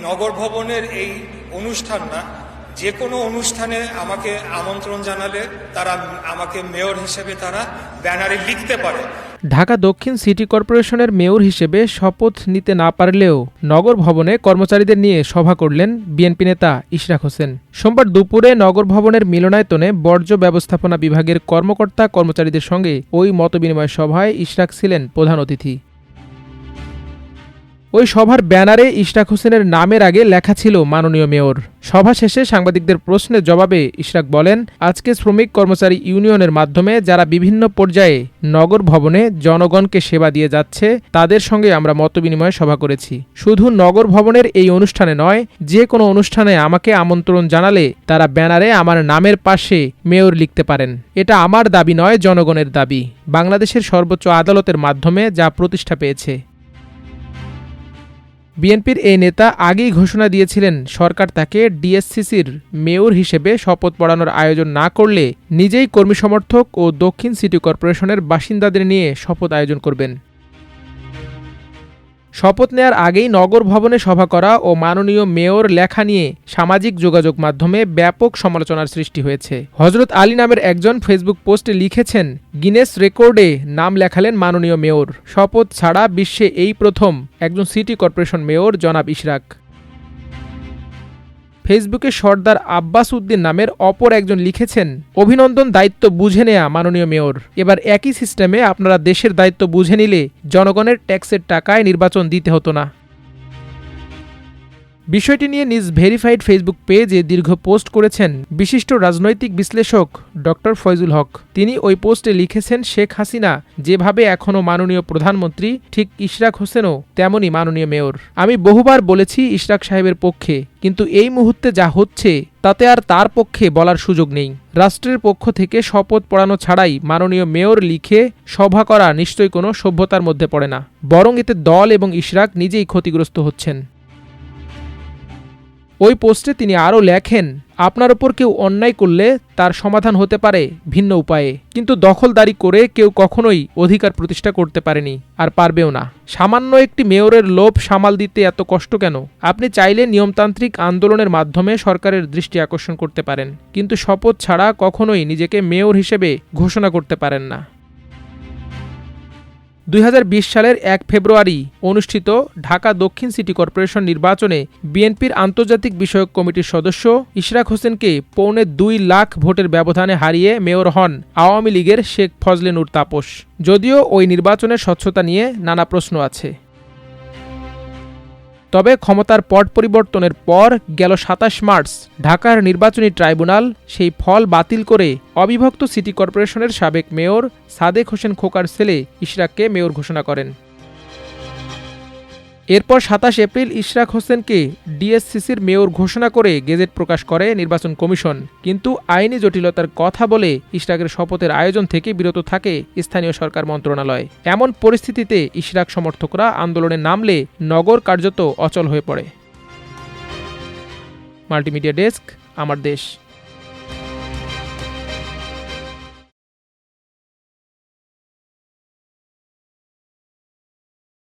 নগর ভবনের এই অনুষ্ঠান না, যে কোনো অনুষ্ঠানে আমাকে আমন্ত্রণ জানালে তারা আমাকে মেয়র হিসেবে তারা ব্যানারে লিখতে পারে। ঢাকা দক্ষিণ সিটি কর্পোরেশনের মেয়র হিসেবে শপথ নিতে না পারলেও নগর ভবনে কর্মচারীদের নিয়ে সভা করলেন বিএনপি নেতা ইশরাক হোসেন। সোমবার দুপুরে নগর ভবনের মিলনায়তনে বর্জ্য ব্যবস্থাপনা বিভাগের কর্মকর্তা কর্মচারীদের সঙ্গে ওই মতবিনিময় সভায় ইশরাক ছিলেন প্রধান অতিথি। ওই সভার ব্যানারে ইশরাক হোসেনের নামের আগে লেখা ছিল মাননীয় মেয়র। সভা শেষে সাংবাদিকদের প্রশ্নের জবাবে ইশরাক বলেন, আজকে শ্রমিক কর্মচারী ইউনিয়নের মাধ্যমে যারা বিভিন্ন পর্যায়ে নগর ভবনে জনগণকে সেবা দিয়ে যাচ্ছে তাদের সঙ্গে আমরা মতবিনিময় সভা করেছি। শুধু নগর ভবনের এই অনুষ্ঠানে নয়, যে কোনো অনুষ্ঠানে আমাকে আমন্ত্রণ জানালে তারা ব্যানারে আমার নামের পাশে মেয়র লিখতে পারেন। এটা আমার দাবি নয়, জনগণের দাবি। বাংলাদেশের সর্বোচ্চ আদালতের মাধ্যমে যা প্রতিষ্ঠা পেয়েছে। বিএনপির এই নেতা আগেই ঘোষণা দিয়েছিলেন সরকার তাকে ডিএসসিসির মেয়র হিসেবে শপথ পড়ানোর আয়োজন না করলে নিজেই কর্মী সমর্থক ও দক্ষিণ সিটি কর্পোরেশনের বাসিন্দাদের নিয়ে শপথ আয়োজন করবেন। শপথ নেয়ার আগেই নগর ভবনে সভা করা ও মাননীয় মেয়র লেখা নিয়ে সামাজিক যোগাযোগ মাধ্যমে ব্যাপক সমালোচনার সৃষ্টি হয়েছে। হযরত আলী নামের একজন ফেসবুক পোস্টে লিখেছেন, গিনেস রেকর্ডে নাম লেখালেন মাননীয় মেয়র। শপথ ছাড়া বিশ্বে এই প্রথম একজন সিটি কর্পোরেশন মেয়র জনাব ইশরাক। ফেসবুকে সর্দার আব্বাস উদ্দিন নামের অপর একজন লিখেছেন, অভিনন্দন, দায়িত্ব বুঝে নেয়া মাননীয় মেয়র। এবার একই সিস্টেমে আপনারা দেশের দায়িত্ব বুঝে নিলে জনগণের ট্যাক্সের টাকায় নির্বাচন দিতে হতো না। বিষয়টি নিয়ে নিজ ভেরিফাইড ফেসবুক পেজে দীর্ঘ পোস্ট করেছেন বিশিষ্ট রাজনৈতিক বিশ্লেষক ডক্টর ফয়জুল হক। তিনি ওই পোস্টে লিখেছেন, শেখ হাসিনা যেভাবে এখনও মাননীয় প্রধানমন্ত্রী, ঠিক ইশরাক হোসেনও তেমনই মাননীয় মেয়র। আমি বহুবার বলেছি ইশরাক সাহেবের পক্ষে, কিন্তু এই মুহূর্তে যা হচ্ছে তাতে আর তার পক্ষে বলার সুযোগ নেই। রাষ্ট্রের পক্ষ থেকে শপথ পড়ানো ছাড়াই মাননীয় মেয়র লিখে সভা করা নিশ্চয়ই কোনো সভ্যতার মধ্যে পড়ে না, বরং এতে দল এবং ইশরাক নিজেই ক্ষতিগ্রস্ত হচ্ছেন। ওই পোস্টে তিনি আরও লেখেন, আপনার ওপর কেউ অন্যায় করলে তার সমাধান হতে পারে ভিন্ন উপায়ে, কিন্তু দখলদারি করে কেউ কখনোই অধিকার প্রতিষ্ঠা করতে পারেনি, আর পারবেও না। সামান্য একটি মেয়রের লোভ সামাল দিতে এত কষ্ট কেন? আপনি চাইলে নিয়মতান্ত্রিক আন্দোলনের মাধ্যমে সরকারের দৃষ্টি আকর্ষণ করতে পারেন, কিন্তু শপথ ছাড়া কখনোই নিজেকে মেয়র হিসেবে ঘোষণা করতে পারেন না। 2020 সালের 1 ফেব্রুয়ারি অনুষ্ঠিত ঢাকা দক্ষিণ সিটি কর্পোরেশন নির্বাচনে বিএনপির আন্তর্জাতিক বিষয়ক কমিটির সদস্য ইশরাক হোসেনকে 2.25 লাখ ভোটের ব্যবধানে হারিয়ে মেয়র হন আওয়ামী লীগের শেখ ফজলে নূর তাপস। যদিও ওই নির্বাচনের স্বচ্ছতা নিয়ে নানা প্রশ্ন আছে, তবে ক্ষমতার পট পরিবর্তনের পর গেল 27 মার্চ ঢাকার নির্বাচনী ট্রাইব্যুনাল সেই ফল বাতিল করে অবিভক্ত সিটি কর্পোরেশনের সাবেক মেয়র সাদেক হোসেন খোকার ছেলে ইশরাককে মেয়র ঘোষণা করেন। এরপর 27 এপ্রিল ইশরাক হোসেনকে ডিএসসিসির মেয়র ঘোষণা করে গেজেট প্রকাশ করে নির্বাচন কমিশন, কিন্তু আইনি জটিলতার কথা বলে ইশরাকের শপথের আয়োজন থেকে বিরত থাকে স্থানীয় সরকার মন্ত্রণালয়। এমন পরিস্থিতিতে ইশরাক সমর্থকরা আন্দোলনে নামলে নগর কার্যত অচল হয়ে পড়ে। মাল্টিমিডিয়া ডেস্ক, আমার দেশ।